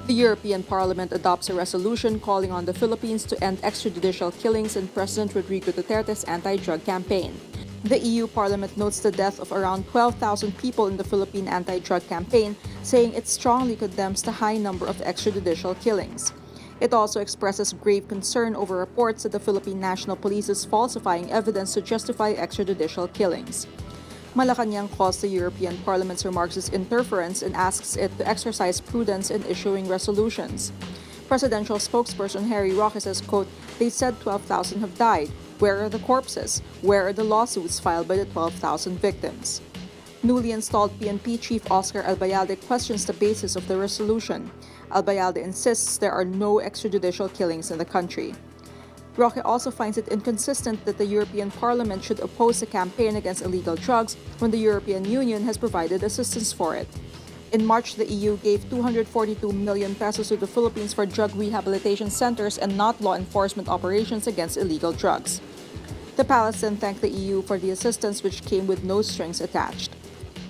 The European Parliament adopts a resolution calling on the Philippines to end extrajudicial killings in President Rodrigo Duterte's anti-drug campaign. The EU Parliament notes the death of around 12,000 people in the Philippine anti-drug campaign, saying it strongly condemns the high number of extrajudicial killings. It also expresses grave concern over reports that the Philippine National Police is falsifying evidence to justify extrajudicial killings. Malacanang calls the European Parliament's remarks as interference and asks it to exercise prudence in issuing resolutions. Presidential spokesperson Harry Roque says, quote, "They said 12,000 have died. Where are the corpses? Where are the lawsuits filed by the 12,000 victims?" Newly installed PNP Chief Oscar Albayalde questions the basis of the resolution. Albayalde insists there are no extrajudicial killings in the country. Roque also finds it inconsistent that the European Parliament should oppose a campaign against illegal drugs when the European Union has provided assistance for it. In March, the EU gave 242 million pesos to the Philippines for drug rehabilitation centers and not law enforcement operations against illegal drugs. The palace then thanked the EU for the assistance, which came with no strings attached.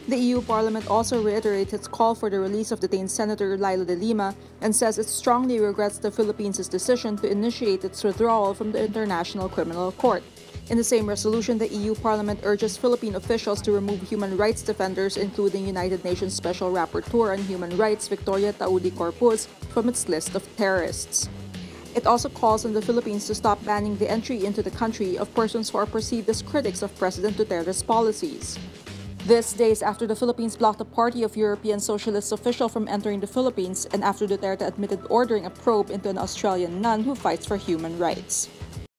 The EU Parliament also reiterates its call for the release of detained Senator Laila de Lima and says it strongly regrets the Philippines' decision to initiate its withdrawal from the International Criminal Court. In the same resolution, the EU Parliament urges Philippine officials to remove human rights defenders, including United Nations Special Rapporteur on Human Rights Victoria Taudi Corpuz, from its list of terrorists. It also calls on the Philippines to stop banning the entry into the country of persons who are perceived as critics of President Duterte's policies. This days after the Philippines blocked a party of European socialist officials from entering the Philippines and after Duterte admitted ordering a probe into an Australian nun who fights for human rights.